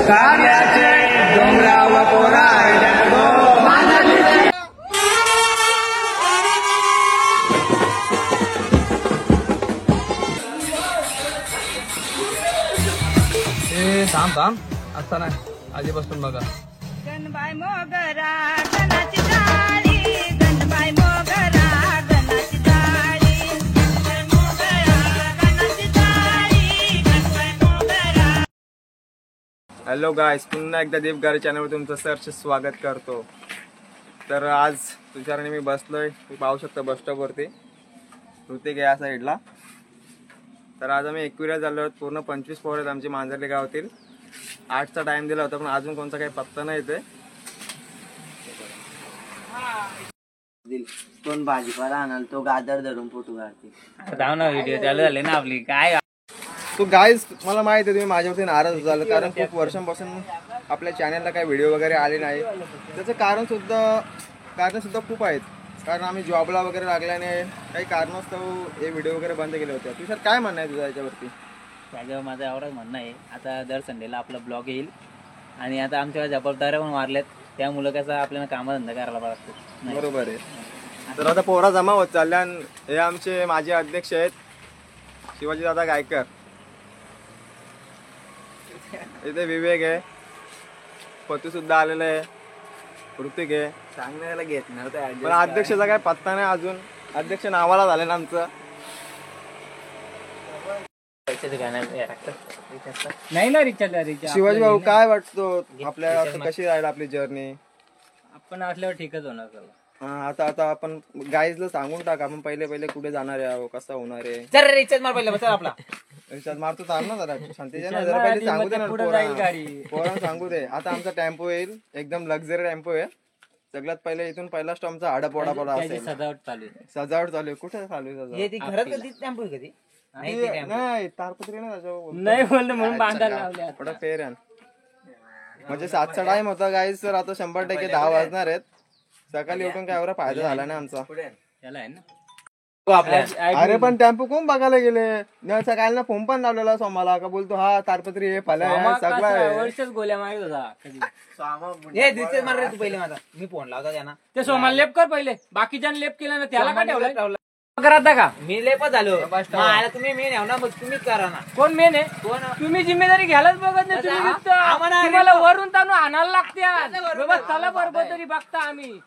कार्याचे डोंगराव कोराड्यात गो थांब आता नाही आधीपासून बघा गणबाई मोगरा गणाची जाळी गणबाई मोगरा गणाची जाळी गणबाई मोगरा गणाची जाळी गणबाई मोगरा. हॅलो गाईस, पुन्हा एकदा दीपगारी चॅनलवर तुमचं सहर्ष स्वागत करतो. तर आज तुझ्याने मी बसलोय, तू पाहू शकता बस स्टॉपवरती ऋतिक या साईडला. तर आज आम्ही एकविरा झालो आहोत. पूर्ण 25 पोरं आहेत आमची मांजरली गावातील. 8चा टाइम दिला होता पण अजून कोणता काही पत्ता नाही येते. कोण भाजीपाला आणाल तो गादर धरून फोटो काढते. व्हिडिओ चालू झाले ना आपली काय. तो गाईस मला माहिती आहे तुम्ही माझ्यावरती नाराज झालं, कारण खूप वर्षांपासून आपल्या चॅनलला काही व्हिडिओ वगैरे आले नाही. त्याचं कारण सुद्धा खूप आहेत. कारण आम्ही जॉबला वगैरे लागल्याने काही कारणास्तव हे व्हिडिओ वगैरे बंद केले होते. तुझ्या काय म्हणणं आहे तुझं याच्यावरती? त्याच्यावर माझं एवढंच म्हणणं आहे, आता दर संडेला आपला ब्लॉग येईल आणि आता आमच्या जबाबदाऱ्या पण वाढल्यात, त्यामुळं कसं आपल्याला कामधंदा करायला पाहिजे. बरोबर आहे. तर आता पोरा जमा होत चालल्या. हे आमचे माझे अध्यक्ष आहेत शिवाजी दादा गायकर. इथे विवेक आहे, पतू सुद्धा आलेला आहे, ऋतिक आहे. सांगण्याला घेत नव्हतं पण अध्यक्षाचा काय पत्ता नाही अजून. अध्यक्ष नावाला झाले ना आमचं. नाही ना रिचार्ज. शिवाजी भाऊ काय वाटतो आपल्याला कशी राहील आपली जर्नी? आपण असल्यावर ठीकच होणार सगळं. आता आपण गाईजला सांगून टाक आपण पहिले कुठे जाणार आहे, कसं होणार आहे. जर रिचार्ज मार पहिला बस आपला रिचार्ज मारतो थांब ना जरा शांतीच्या ना, जरा पहिले सांगू दे ना पोरांना सांगू दे. आता आमचा टेम्पो येईल, एकदम लक्झरी टेम्पो आहे. सगळ्यात पहिले इथून पहिला स्टॉपचा आडापोडा असेल. सजावट चालू आहे. सजावट चालू आहे. कुठे चालू आहे सजावट? घरात कधी टेम्पो कधी नाही तारपत्री ना त्याच्यावर नाही बोललं म्हणून बांधायला लावले. थोडा फेर आहे. म्हणजे 7चा टाइम होता गाईज. तर आता 100% 10 वाजणार आहेत. सकाळी उठून काय एवढा फायदा झाला नाही आमचा. त्याला आहे ना. अरे पण टेम्पो कोण बघायला गेले? सकाळी ना फोन पण लावलेला सोमाला का बोलतो हा तारपत्री हे फला सगळं वर्षच गोल्या मारत होता. पहिले माझा मी फोन लावता त्यांना. ते सोमाला लेप कर पहिले, बाकीच्या लेप केला ना त्याला का ठेवलं करता का? मी लेपच झालो. तुम्ही मेन आहे ना, मग तुम्हीच करा ना. कोण मेन आहे? तुम्ही जिम्मेदारी घ्यायलाच बघत नाही. तुम्हाला वरून ताणून आणायला लागते. चला बरोबर तरी बघता आम्ही.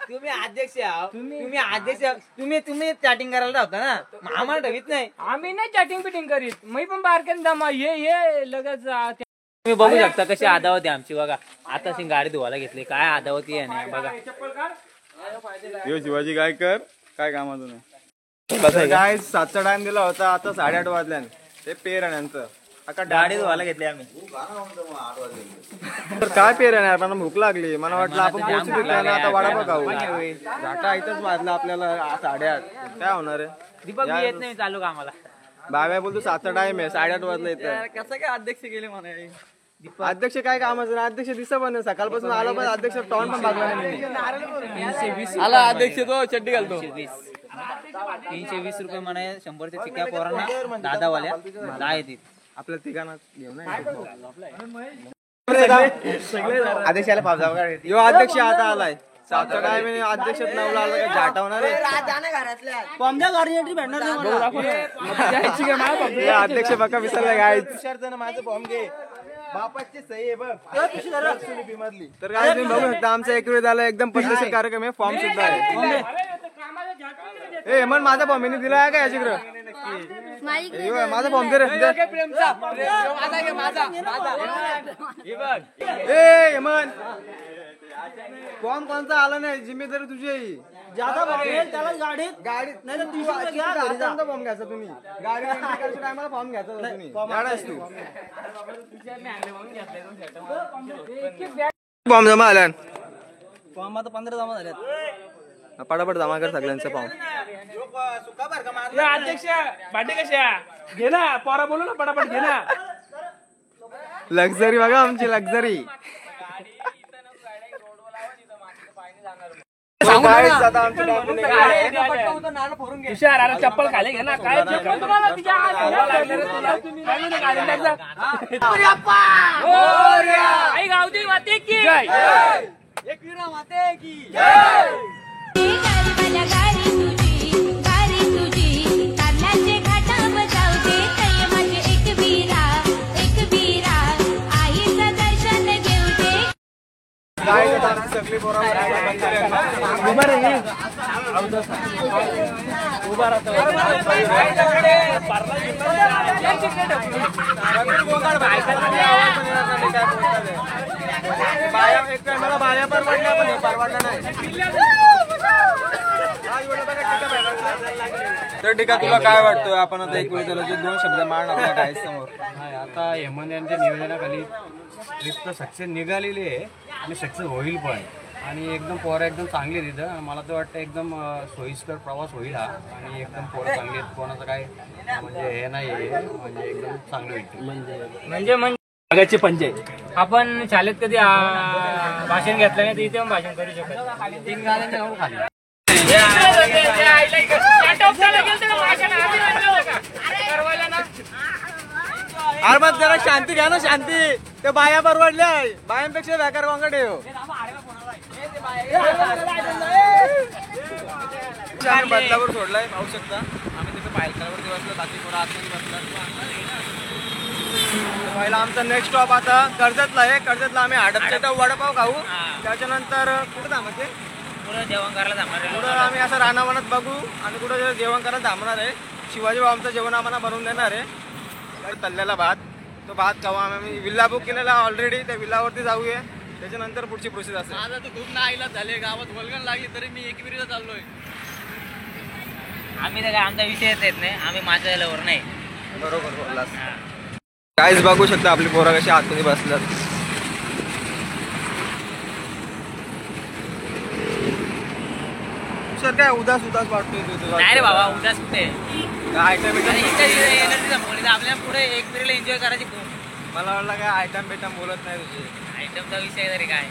तुम्ही अध्यक्ष तुम्ही अध्यक्ष तुम्ही चॅटिंग करायला होता ना, आम्हाला ठेवीत नाही. आम्ही नाही चॅटिंग पिटिंग करीत. मी पण बारक्यान दमा ये लगेच. तुम्ही बघू शकता कशी आदावती आमची. बघा आता गाडी धुवायला घेतली, काय आदावती आहे बघा. शिवाजी गायकर काय कामातून आहे काय. 7चा टाइम दिला होता, आता 8:30 वाजल्याने. ते पेर आहे यांचं. आता गाडी धुवायला घेतली आम्ही. तर काय पेर आहे, मला भूक लागली. मला वाटलं आपण पोहोचू ना, आता वडापाव खाऊ. घाटा इथंच वाजला आपल्याला 8:30. काय होणार आहे? दीपक येत नाही चालू का आम्हाला. बाबा बोलतो 7चा टाइम आहे, 8:30 वाजला इथं. कसं काय अध्यक्ष गेले म्हणा. अध्यक्ष काय कामाचं ना, अध्यक्ष दिसत पण सकाळपासून आलो पण अध्यक्ष टॉन पण बघला नाही. आला अध्यक्ष तो चड्डी घालतो. 320 रुपये म्हणे 100च्या चिक्या पोरांना. दादावाल्या 10 येतील आपल्या ठिकाणात घेऊन अध्यक्षाला पावसा यो अध्यक्ष आता आलाय. 7चा टाइम अध्यक्ष नवला आला काय झाटा होणार आहे. अध्यक्ष बघा विसरला काय. माझं फॉर्म घे, बापाची सही आहे बघ. तर काय तुम्ही बघू शकता आमचा एकवेळ झाला एकदम पद्धतशीर कार्यक्रम आहे. फॉर्म सुद्धा आहे. ए मन माझा फॉर्म मी दिला आहे का याच्याकडे? माझा फॉर्म दे रे. ए मन फॉर्म कोणता आला नाही, जिम्मेदारी तुझी आहे. गाडीत नाही फॉर्म घ्यायचा तुम्ही. गाडी टायमाला फॉर्म घ्यायचा तुम्ही. तू फॉर्म जमा आला. फॉर्म आता 15 जमा झाल्यात. पटापट जमा कर सगळ्यांचा फॉर्म. अध्यक्ष भांडे कशा घे ना, पोरा बोलू ना पटापट घे ना. लक्झरी बघा आमची लक्झरी. guys, आता आमची टेम्पो निघाली आहे. हुशार, अरे चप्पल खाली घे ना. काय चिकन तुम्हाला तिच्या हाताला लागलं रे तुला. काय म्हणते गाडीला? आई गावठी माते की जय. गारी तुझी कारल्याचे घाटा बजावते तय माझे एक बीरा आईचं दर्शन घेवते. Guys, आता आमची सगळी पोरं बाया परवडल्या पण हे परवडलं नाही. तर ठीक आहे, तुला काय वाटतं? आपण आता एक वेळ त्याला दोन शब्द मांड आपल्या काय समोर. आता हेमंत यांच्या नियोजनाखाली ट्रिप तर सक्सेस निघालेली आहे आणि सक्सेस होईल पण. आणि एकदम पोरं एकदम चांगली तिथं. मला तर वाटतं एकदम सोयीस्कर प्रवास होईल हा. आणि एकदम पोरं चांगली आहेत, कोणाचं काय म्हणजे हे नाही आहे, म्हणजे एकदम चांगलं भेटते. म्हणजे पंचायत. आपण शाळेत कधी भाषण घेतलं नाही तर इथे पण भाषण करू शकत. 3 गाड्यांना खाऊ खाली. अरे मग जरा शांती घ्या ना, शांती. ते बाया परवडल्या, बायांपेक्षा बेकार वांगड आहे हो. बदलापूर सोडलाय, पाहू शकता. आम्ही तिथे पायलकावरती बसलो, बाकी थोडा आतमध्ये बसला. पहिला आमचा नेक्स्ट स्टॉप आता कर्जतला आहे. कर्जतला आम्ही हडपचे तर वडापाव खाऊ. त्याच्यानंतर कुठं थांबायचे? पुढे जेवण करायला थांबणार. पुढं आम्ही असं रानावनात बघू आणि कुठं जेवण करायला थांबणार आहे. शिवाजी भाऊ आमचं जेवण आम्हाला बनवून देणार आहे. तळलेला भात, तो भात खाऊ. आम्ही विल्ला बुक केलेला ऑलरेडी, त्या विल्लावरती जाऊया. त्याच्यानंतर पुढची प्रोसेस असेल. आता तू खूप नाईलाज झाले, गावात वल्गण लागली तरी मी एकविरीला चाललोय. आम्ही तर काय आमचा विषयच येत नाही. आम्ही माझ्या लेवलवर नाही. बरोबर बोललास. काहीच बघू शकता आपली पोरं कशी आतमध्ये बसल्यात. सर काय उदास वाटतोय तुझं? नाही रे बाबा, उदास कुठे. काय आयटम आपल्याला पुढे एकविरीला एन्जॉय करायची. मला वाटलं काय आयटम बेटम बोलत नाही तुझे. आयटमचा विषय तरी काय.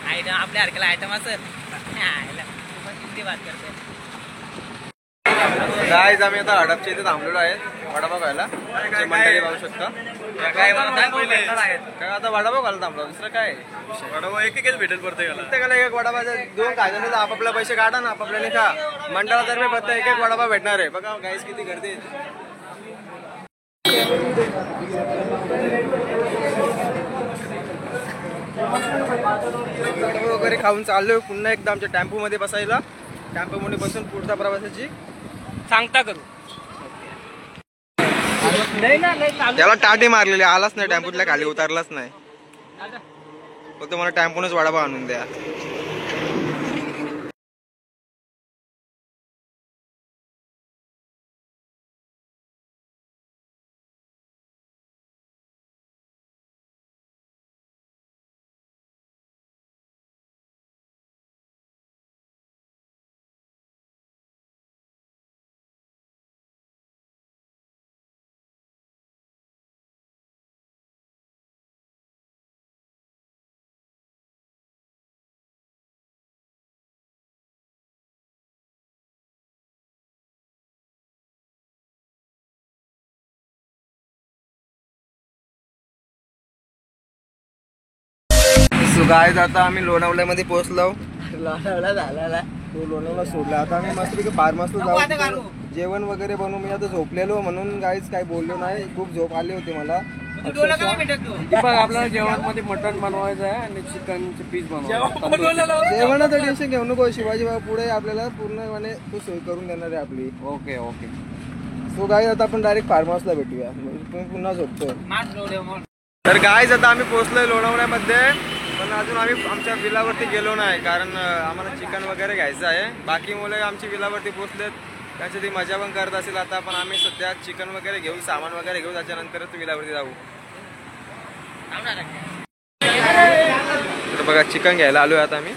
आयटम आपल्या हरकेला आयटम असेल. किती बात करते. गाईज आम्ही आता हडपच्या इथे थांबलेलो आहे वडापाव खायला. मंडळी पाहू शकता. काय आता वडापाव खायला थांबलो, दुसरं काय. वडापाव एक भेटेल प्रत्येकाला एक वडापाव. 2 खायला आपापला पैसे काढा ना, आपापल्याने खा. मंडळातर्फे प्रत्येक एक वडापाव भेटणार आहे. बघा गाईज किती गर्दी आहे. वगैरे खाऊन चाललोय पुन्हा एकदा आमच्या टेम्पो मध्ये बसायला. टेम्पो मध्ये बसून पुढच्या प्रवासाची सांगता करू. त्याला टाटे मारलेले, आलाच नाही टेम्पोतल्या खाली, उतरलाच नाही. फक्त मला टेम्पोनच वडापाव आणून द्या. सो गाईज आता आम्ही लोणावळ्यामध्ये पोहोचलो. लोणावळा झाला तो लोणावळा सोडला. आता आम्ही मस्तपैकी फार्महाऊसला जाऊ, जेवण वगैरे बनवू. मी आता झोपलेलो म्हणून गाईज काही बोललो नाही. खूप झोप आली होती मला. आपल्याला जेवणामध्ये मटण बनवायचं आहे आणि चिकनचे पीस बनवायचं. जेवणाचं टेन्शन घेऊ नको. शिवाजी बाबा पुढे आपल्याला पूर्णपणे तो सोय करून देणार आहे आपली. Okay okay. सो गाईज आता आपण डायरेक्ट फार्महाऊसला भेटूया. तुम्ही पुन्हा झोपतोय. तर गाईज आता आम्ही पोहोचलोय लोणावळ्यामध्ये. पण अजून आम्ही आमच्या विलावरती गेलो नाही, कारण आम्हाला चिकन वगैरे घ्यायचं आहे. बाकी मुलं आमची विलावरती पोहोचलेत, त्याची ती मजा पण करत असेल. आता पण आम्ही सध्या चिकन वगैरे घेऊ, सामान वगैरे घेऊ, त्याच्यानंतरच विलावरती जाऊ. तर बघा चिकन घ्यायला आलोय आता आम्ही.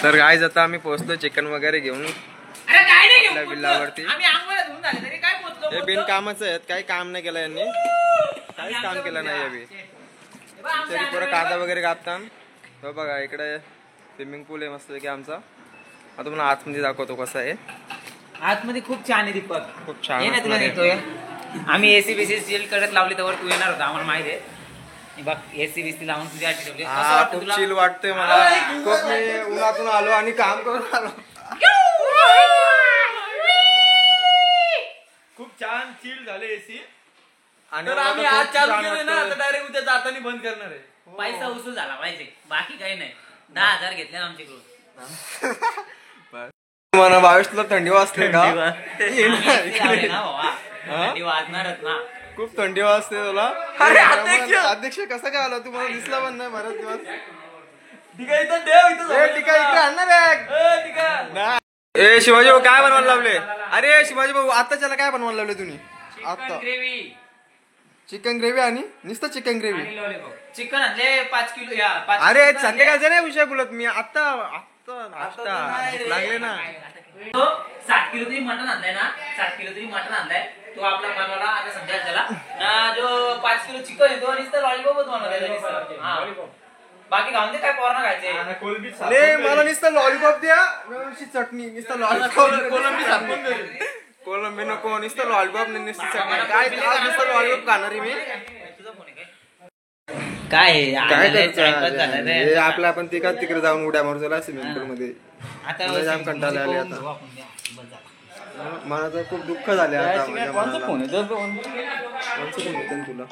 तर गाईज आता आम्ही पोहोचलो चिकन वगैरे घेऊन विल्लावरती. हे बिनकामच आहेत, काही काम नाही केलं यांनी, काहीच काम केलं नाही अभि. तरी पुरं कांदा वगैरे कापतात. हो बघा इकडे स्विमिंग पूल आहे मस्त की आमचा. आता तुम्हाला आतमध्ये दाखवतो कसं आहे. आतमध्ये खूप छान आहे दीपक, खूप छान ये ना तुला असणार आहे. नेतोय. आम्ही एसी बीसी सील करत लावली तर तू येणार होता, आम्हाला माहिती आहे. बघ एसी बीसी लावून तुझ्या ठेवली. कसं हा वाटतं खूप तुला? चिल वाटतंय मला. खूप मी उन्हातून आलो आणि काम करून आलो. खूप छान चिल झाले एसी. आणि तर मला आम्ही तर आज खूप चालू छान केलं ना, वाटतंय. आता डायरेक्ट उद्या जाताना बंद करणार आहे. पैसा वसूल झाला पाहिजे, बाकी काही नाही. 10,000 घेतले ना आमच्याकडून. मला 22 तुला थंडी वाजते का? लावले ना बाबा, थंडी वाजणारच ना. खूप थंडी वाजते तुला. अरे, अध्यक्ष! अध्यक्ष कसं काय आला? तुम्हाला दिसला पण नाही बरेच दिवस. ठीक आहे, इथं ठेव, इथं ए, ठीक आहे, इकडे आणणार आहे. ए, ठीक आहे. ए शिवाजी भाऊ काय बनवायला लावले? अरे शिवाजी भाऊ आताच्याला काय बनवायला लावले तुम्ही? आता ग्रेव्ही चिकन ग्रेव्ही आणि नुसतं चिकन ग्रेव्ही. आणि लॉलीपॉप. चिकन आणले 5 किलो या 5 अरे संध्याकाळचा नाही विषय बोलत मी. आता नाश्ता लागले ना. 7 किलो तरी मटन आणलाय ना, 7 किलो तरी मटन आणलाय तो आपला बनवला. आता सध्या त्याला ना जो 5 किलो चिकन येतो आणि लॉलीपॉपच बनवला. बाकी खाऊन ते काय पोरांना खायचे. अरे मला नुसतं लॉलीपॉप द्या, व्यवस्थित चटणी. नुसतं लॉलीपॉप कोलंबी नको, नुसतं लॉलीपॉप नुसतं चटणी. काय नुसतं लॉलीपॉप खाणार आहे मी. काय काय करतो आपलं आपण तिकडे जाऊन उड्या मारू चला स्विमिंग पूल मध्ये. मला जाम कंटाळा आले आता. मला तर खूप दुःख झाले आता माझ्या मनाला. कोणचं फोन येतं तुला?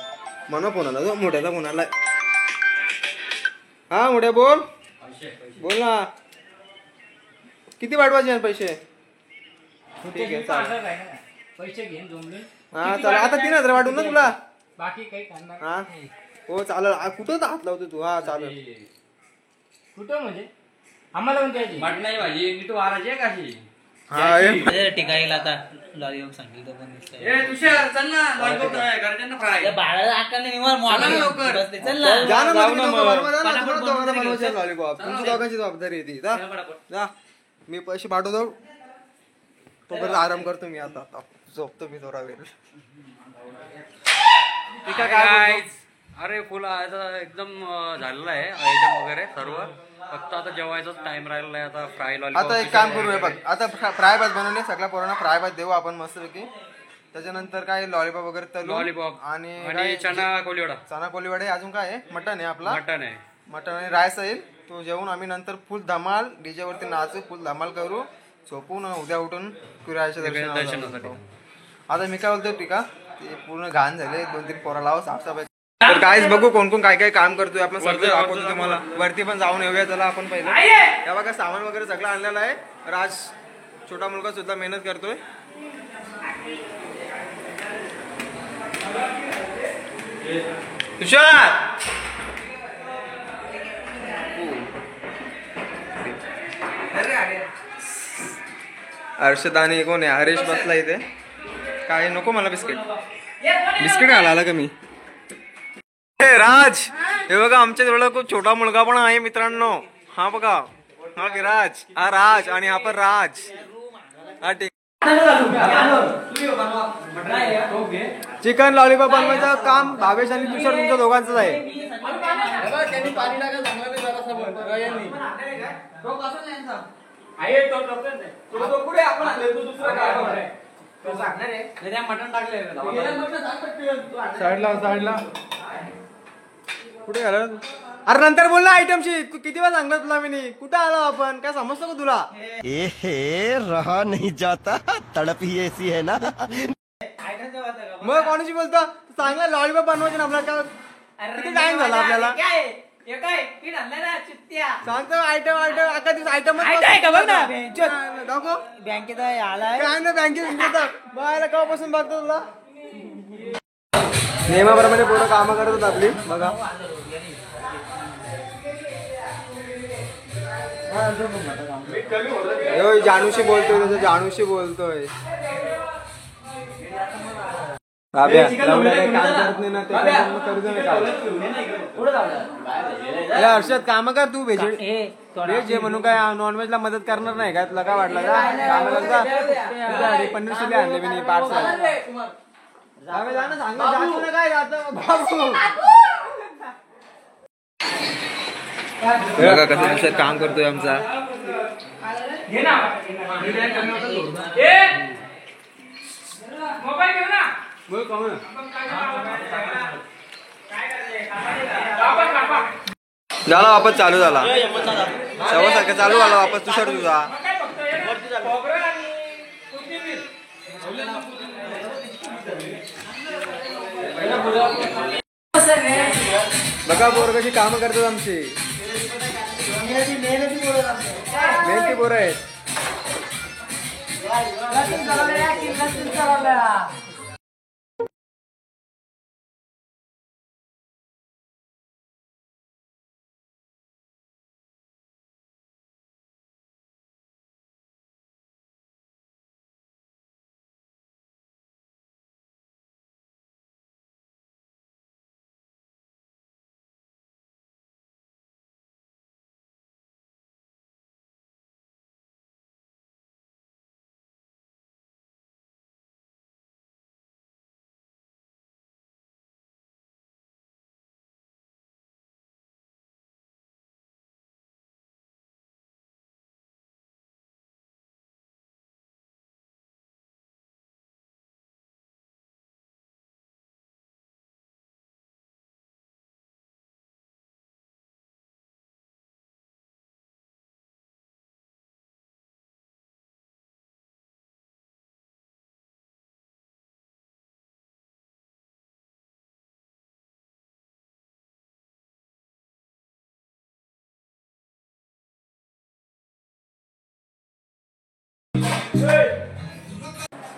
मना फोन आला, मोठ्याचा फोन आलाय. हा मोठ्या बोल बोल ना. किती वाटवायचे पैसे? ठीक आहे चालेल. पैसे घेऊन जमले. हा चालेल. आता 3,000 वाटून ना तुला. बाकी काही करणार हा हो चालेल. कुठं हात लावतो तू? हा चालेल. कुठं म्हणजे आम्हाला पण द्यायची नाही भाजी नीट वाराची आहे काशी. हा ये. टिकाईल आता लॉलीपॉप सांगितलं पण दिसतंय. ए तुषार चल ना, लॉलीपॉप नाही घरच्यांना फ्राय. त्या बाळाला आकाने निवार चला ना लवकर. बसते. चल ना. जा ना जाऊ मग ना तुम्ही मग. दोघं बनवा, जा ना. पटापट तुम्हाला दोघांना बनवून बनवायचे घ्यायचं. लॉलीपॉप. तुमची दोघांची जबाबदारी आहे ती. जा जा. मी पैसे पाठवतो तोपर्यंत आराम करतो मी. आता झोपतो मी थोडा वेळ. ठीक आहे काय बोलतो? अरे फुल आता एकदम झालेलं आहे आयोजन वगैरे सर्व. फक्त आता जेवायचाच टाइम राहिलेला आहे. आता फ्राय लॉलीपॉप. आता एक काम करूया बघ. आता फ्राय भात बनवले सगळ्या पोरांना फ्राय भात देऊ आपण मस्तपैकी. त्याच्यानंतर काय लॉलीपॉप वगैरे तळू. लॉलीपॉप आणि आणि चना कोलिवडा. चना कोलीवडे. अजून काय आहे? मटन आहे आपला. मटन आहे. मटन आणि राईस येईल. तो जेवून आम्ही नंतर फुल धमाल डीजे वरती नाचू, फुल धमाल करू, झोपून उद्या उठून कुरायच्या दर्शनासाठी. आता मी काय बोलतोय ठीक आहे, ते पूर्ण घाण झाले. 2-3 पोरा लावा साफसफाई. तर काहीच बघू कोण कोण काय काय काम करतोय. आपलं सगळं दाखवतो तुम्हाला. वरती पण जाऊन येऊया चला आपण पहिलं. त्या बघा सामान वगैरे सगळं आणलेलं आहे. राज छोटा मुलगा सुद्धा मेहनत करतोय. तुषार हर्षद आणि कोण आहे? हरेश बसला इथे. काय नको मला बिस्किट. बिस्किट घालायला का मी? राज हे बघा आमच्या जवळ खूप छोटा मुलगा पण आहे मित्रांनो. हा बघा हा विराज, हा राज आणि हा पण राज. हा ठीक. चिकन लॉलीपॉप बनवायचं काम भावेश आणि तुषार तुमच्या दोघांचंच आहे. साईडला कुठे आला? अरे नंतर बोल ना आयटमची. किती वेळा सांगलं तुला मी? कुठे आलो आपण? काय समजतो का तुला? रहा नहीं जाता, तड़प ही ऐसी है ना. मग कोणाशी बोलतो? चांगला लॉलीपॉप बनवायचे ना आपल्याला. किती टाइम झाला आपल्याला? सांगतो आयटम अख्खा दिवस आयटम दाखव. बँकेत आलाय काय ना बँकेत बायला केव्हापासून बघतो तुला. नियमाप्रमाणे पूर्ण कामं करत होत आपली. बघा जानूशी बोलतोय. जानूशी बोलतोय. बाब्या लावला काय काम करत नाही ना त्याच्यामुळे करू दे ना काम. हर्षद काम कर तू व्हेज जे म्हणून काय नॉनव्हेज ला मदत करणार नाही का तुला काय वाटलं का कामाला जा पनीर चिली आणले मी पार्सल काय बघा कसं कसं काम करतोय आमचा मोबाईल घेऊ ना झाला वापस चालू झाला सव्वासारखा चालू झाला वापस तुषार तुझा बघा पोर कशी कामं करतात आमची मेहनती पोरं आहेत.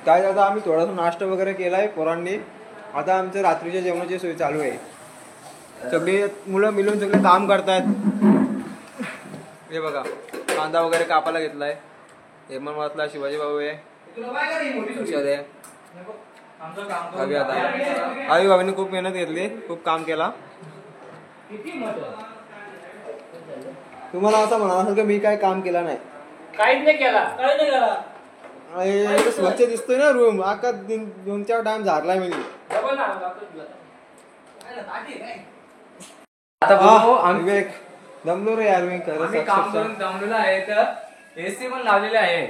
काय आता आम्ही थोडासा नाश्ता वगैरे केलाय पोरांनी. आता आमचं रात्रीच्या जेवणाची सोय चालू आहे. सगळे मुलं मिळून सगळे काम करतायत. हे बघा कांदा वगैरे कापायला घेतलाय. हेमंत वाचला शिवाजी भाऊ आहे. आई बाबांनी खूप मेहनत घेतली खूप काम केला. तुम्हाला असं म्हणा असेल की मी काय काम केला नाही काहीच नाही केला स्वच्छ दिसतोय ना रूम आका 2-4 टाइम झाडलाय मी. विवेक दमलो रे यार मी काम करून दमलेलो आहे तर एसी पण लावलेले आहे.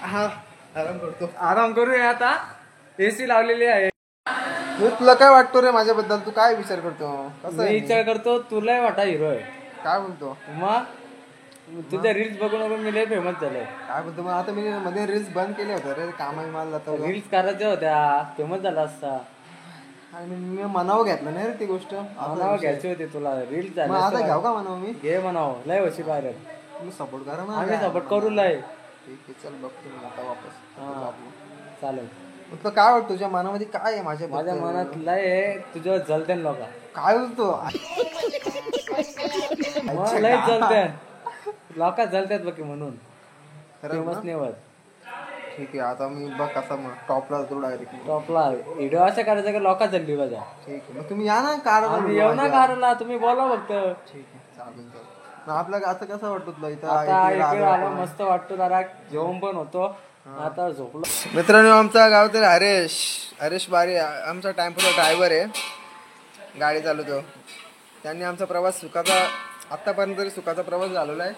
हा आराम करतो. आराम करूया आता एसी लावलेली आहे. तुला काय वाटतो रे माझ्याबद्दल तू काय विचार करतो कसं मी विचार करतो तुला वाटा हिरो आहे काय बोलतो मग तुझ्या रील्स बघून मी लय फेमस झालोय. काय बोलतो मग आता मी मध्ये रील्स बंद केले होते रे कामाही मला जातो रील्स करायच्या होत्या फेमस झाला असता आणि मी मनावं घेतलं नाही रे ती गोष्ट. नाव घ्यायचे होते तुला रील्स मग आता घ्याव का म्हणावं मी घे म्हणाव लय वर्षी बाहेर तुम्ही सपोर्ट करा ना. आम्ही सपोर्ट करू लय. ठीक आहे चल बघतो मी आता वापस. चालेल. तुला काय वाटतं तुझ्या मनामध्ये काय आहे माझ्या मनात लय तुझ्यावर जलते लोक काय बोलतो लय जलते लोक जलतात बघ म्हणून फेमस नाही होत. ठीक आहे आता मी बघ कसा मग टॉपला जातो डायरेक्ट. टॉपला व्हिडिओ अशा करायचा की लोक जल्ली बघा. ठीक आहे मग तुम्ही या ना कार येऊ ना कारला तुम्ही बोला फक्त. ठीक आहे चालेल मग आपलं आता कसं वाटतं तुला इथं आता इकडे आला मस्त वाटतो जरा जेवण पण होतो. आता झोपलो. मित्रांनो आमचा गावातील हरेश बारे आमचा टेम्पोचा ड्रायव्हर आहे. गाडी चालवतो. त्यांनी आमचा प्रवास सुखाचा आतापर्यंत तरी सुखाचा प्रवास घालवला आहे.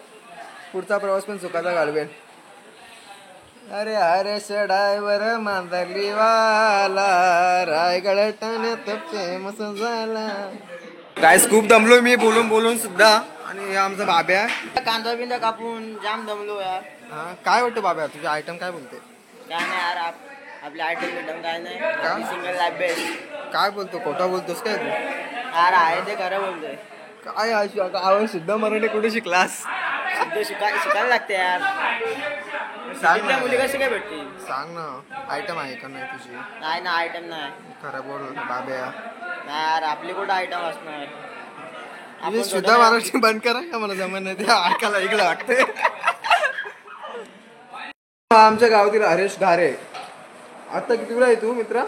पुढचा प्रवास पण सुखाचा घालवेल. अरे हरेश ड्रायव्हर मांजरली वाला रायगड ठाण्यात फेमस झाला. काय खूप दमलो मी बोलून सुद्धा. आणि हे आमचा बाब्या कांदा बिंदा कापून जाम दमलो यार. काय वाटतं बाब्या तुझे आयटम काय बोलते. काय नाही यार आपले आयटम बिटम काय नाही सिंगल लाईफ बेस्ट. काय बोलतो खोटा बोलतोस काय तू. यार आहे ते खरं बोलतोय. काय आवाज शुद्ध मराठी कुठे शिकलास. शिकायला लागते यार. सांग ना मुली कशी काय भेटते सांग ना आयटम आहे का नाही तुझी. नाही ना आयटम नाही. खरं बोल बाब्या. नाही यार आपली कुठं आयटम असणार. तुझी शुद्ध मराठी बंद करा का मला जमत नाही ते ऐकायला ऐकलं वाटते. आमच्या गावातील हरेश घारे आता कितीला आहे तू मित्रा.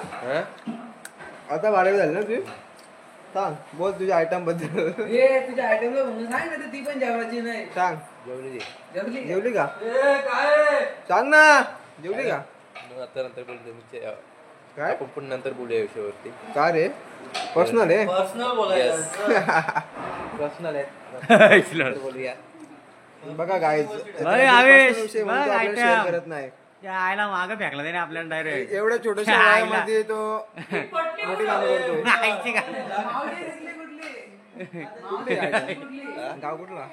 आता 12वी झाली ना तुझी? सांग बोल तुझ्या आयटम बद्दल तुझ्या आयटमला म्हणून सांग ना, ती पण जेवायची नाही. सांग. जेवली जेवली का? सांग ना, जेवली का? नंतर बोलतो काय आपण पण नंतर बोलूया विषयावरती. का रे? पर्सनल आहे. पर्सनल बोलायचं. पर्सनल आहे. बोलूया. बघा गाईज आवेश, शेअर करत नाही. त्या आईला मागं फेकला त्याने आपल्याला डायरेक्ट. एवढ्या छोट्याशा वयामध्ये तो मोठी कामं करतो. गाव कुठला?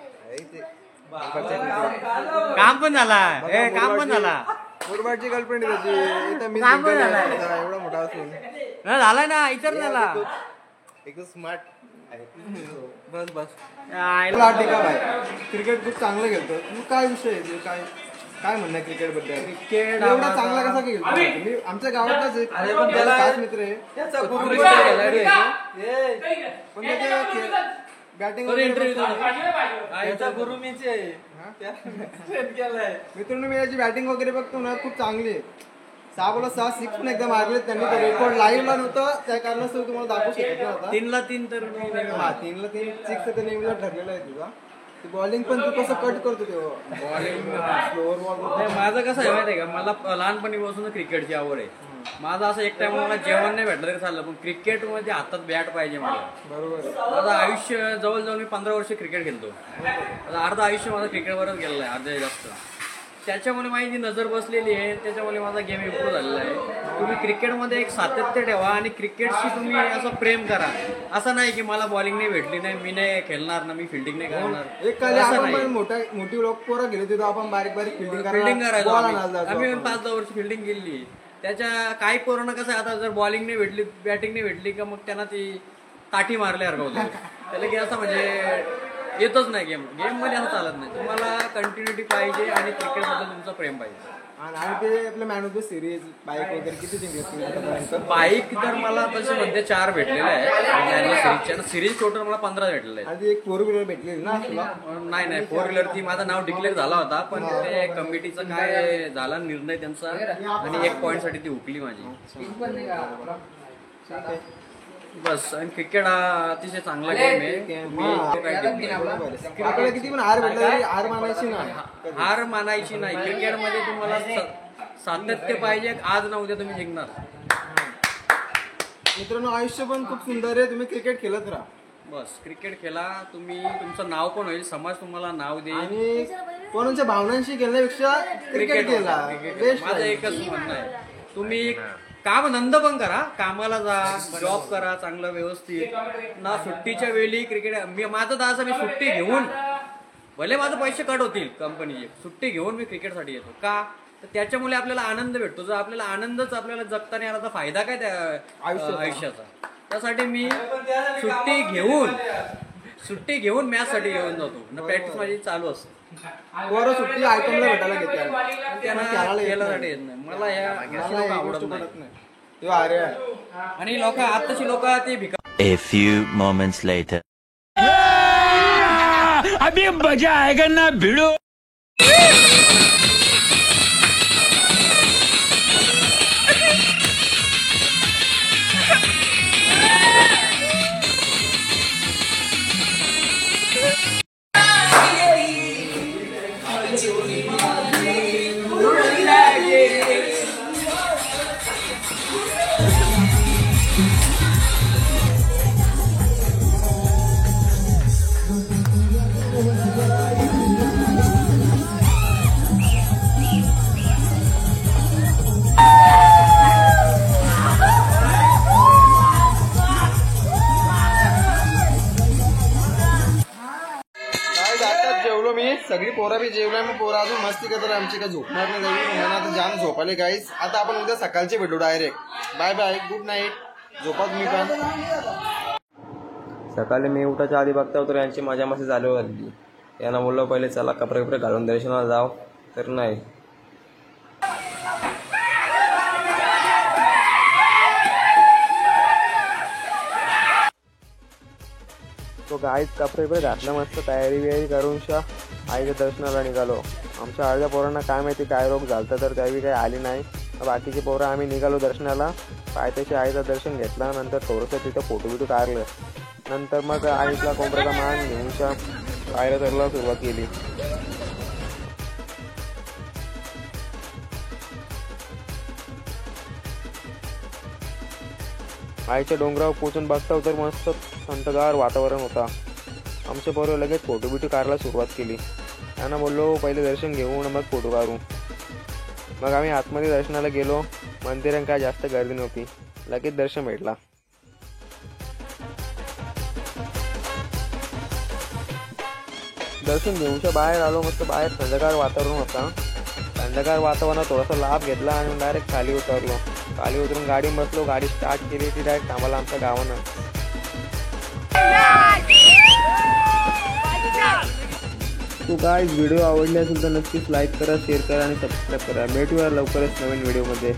काम पण झाला. मुरबाडची गर्लफ्रेंड आहे त्याची. इथं मी काम पण झालं. एवढा मोठा असून झालाय ना, इतर झाला. एकदम स्मार्ट बस आईला ठीक आहे भाई. क्रिकेट खूप चांगलं खेळतो. तू काय विषय आहे तुझं? काय म्हणणं आहे क्रिकेट बद्दल? क्रिकेट एवढा चांगला कसा खेळतो? मी आमच्या गावातलाच एक पण त्याला- खास मित्र आहे. त्याचा गुरु पण त्याच्या बॅटिंग याचा गुरु मीच आहे. मित्रांनो मी याची बॅटिंग वगैरे बघतो ना, खूप चांगली आहे. 6 बॉल 6 सिक्स पण एकदम मारले त्यांनी. तो रेकॉर्ड लाईव्हला नव्हतं, त्या कारणास्तव तुम्हाला दाखवू शकत नाही आता. 3 ला 3 तर हा 3 ला 3 सिक्स तर नेहमीला ठरलेला आहे तुझा. बॉलिंग पण तू कसं कट करतो तेव्हा बॉलिंग स्लोअर बॉल. माझं कसं आहे माहिती आहे का, मला लहानपणीपासून क्रिकेटची आवड आहे. माझं असं एक टाइम मला जेवण नाही भेटलं तरी चाललं, पण क्रिकेट मध्ये हातात बॅट पाहिजे मला. बरोबर आहे. माझं आयुष्य जवळजवळ मी 15 वर्ष क्रिकेट खेळतो. आता अर्ध आयुष्य माझं क्रिकेटवरच गेलेलं आहे, अर्ध्या जास्त. त्याच्यामुळे माझी जी नजर बसलेली आहे, त्याच्यामुळे माझा गेम इम्प्रूव्ह झालेला आहे. तुम्ही क्रिकेटमध्ये एक सातत्य ठेवा आणि क्रिकेटशी तुम्ही असं प्रेम करा. असं नाही की मला बॉलिंग नाही भेटली नाही, मी नाही खेळणार ना, मी फिल्डिंग नाही करणार. एक काली आपण पण मोठी लोक पोरं गेले तिथं आपण बारीक फिल्डिंग फिल्डिंग करायचो आम्ही 5-10 वर्ष फिल्डिंग केली. त्याच्या काही पोरांना कसं आता जर बॉलिंग नाही भेटली, बॅटिंग नाही भेटली का मग त्यांना ती ताठी मारल्यासारखं होतं. त्याला की असं म्हणजे येतच नाही गेम मध्ये असं चालत नाही. तुम्हाला कंटिन्युटी पाहिजे आणि क्रिकेटबद्दल तुमचं प्रेम पाहिजे. आणि ते आपलं man of the series bike वगैरे किती जिंकले? बाईक तर मला तसे मध्ये 4 भेटलेले आहे. सिरीज टोटल मला 15 भेटलेले आहेत. आधी एक 4 व्हीलर भेटलेली ना तुला? नाही 4 व्हीलर ती माझं नाव डिक्लेअर झाला होता, पण ते कमिटीचा काय झाला निर्णय त्यांचा आणि 1 पॉईंट साठी ती हुकली माझी. बस. आणि क्रिकेट हा अतिशय चांगला गेम आहे. आपल्याला किती पण हार भेटला तरी हार मानायची नाही. हार मानायची नाही. क्रिकेटमध्ये तुम्हाला सातत्य पाहिजे. आज ना उद्या तुम्ही जिंकणार. मित्रांनो आयुष्य पण खूप सुंदर आहे. तुम्ही क्रिकेट खेळत राहा. बस क्रिकेट खेळा. तुम्ही तुमचं नाव पण होईल, समाज तुम्हाला नाव देईल. आणि कोणाच्या भावनांशी खेळण्यापेक्षा क्रिकेट खेळा. माझं एकच म्हणणं आहे, तुम्ही काम धंदा पण करा, कामाला जा, जॉब करा चांगलं व्यवस्थित ना. सुट्टीच्या वेळी क्रिकेट माझं तर असं, मी सुट्टी घेऊन भले माझे पैसे कट होतील कंपनीचे, सुट्टी घेऊन मी क्रिकेटसाठी येतो. का तर त्याच्यामुळे आपल्याला आनंद भेटतो. जर आपल्याला आनंदच आपल्याला जगता नाही आला तर फायदा काय त्या आयुष्याचा. त्यासाठी मी सुट्टी घेऊन मॅच साठी घेऊन जातो. प्रॅक्टिस माझी चालू असते. बरं सुट्टी आयटमला भेटायला घेतल्या त्यांना खेळासाठी येत नाही. मला या आवडत नाही. अरे आणि लोक आताची लोक ते Bhika. A few moments later. अभी मजा आएगा ना भिड़ो. जेवलो मी. सगळी पोरा बी जेवल्या. मग पोरा अजून मस्ती करतात. आमची काय झोपणार नाही जाईल म्हणून आता जाम झोपाले गाईस. आता आपण उद्या सकाळची भेटू direct. Bye bye, good night. झोपा तुम्ही पण. सकाळी मी उठायच्या आधी बघता तर यांची मजा मस्ती चालू झाली. यांना बोललो पहिले चला कपडे घालून दर्शनाला जाव, तर नाही. तो गाईच कपडे घातला, मस्त तयारी बियारी करून आईच्या दर्शनाला निघालो. आमच्या अर्ध्या पोरांना काय माहिती काय रोग झालता तर त्यावेळी काही आली नाही. बाकीचे पोरं आम्ही निघालो दर्शनाला. पायथ्याशी आईचं दर्शन घेतला. नंतर थोडंसं तिथं फोटो बिटो काढलं. नंतर मग आईला कोंबड्याचा मान घेऊनच्या पायऱ्या चढायला सुरुवात केली. आईच्या डोंगरावर पोचून बघता तर मस्त थंडगार वातावरण होता. आमचे पोरं लगेच फोटो बिटो काढायला सुरुवात केली. त्यांना बोललो पहिले दर्शन घेऊन मग फोटो काढू. मग आम्ही आतमध्ये दर्शनाला गेलो. मंदिरात काय जास्त गर्दी नव्हती. लगेच दर्शन भेटला. दर्शन घेऊनच्या बाहेर आलो. मस्त बाहेर थंडगार वातावरण होता. थंडगार वातावरणात थोडासा लाभ घेतला आणि डायरेक्ट खाली उतरलो. खाली उतरून गाडी बसलो. गाडी स्टार्ट केली ती डायरेक्ट आम्हाला आमच्या गावानं. तो गाईज व्हिडिओ आवडले असेल तर नक्कीच लाईक करा, शेअर करा आणि सबस्क्राईब करा. भेटूया लवकरच नवीन व्हिडिओमध्ये.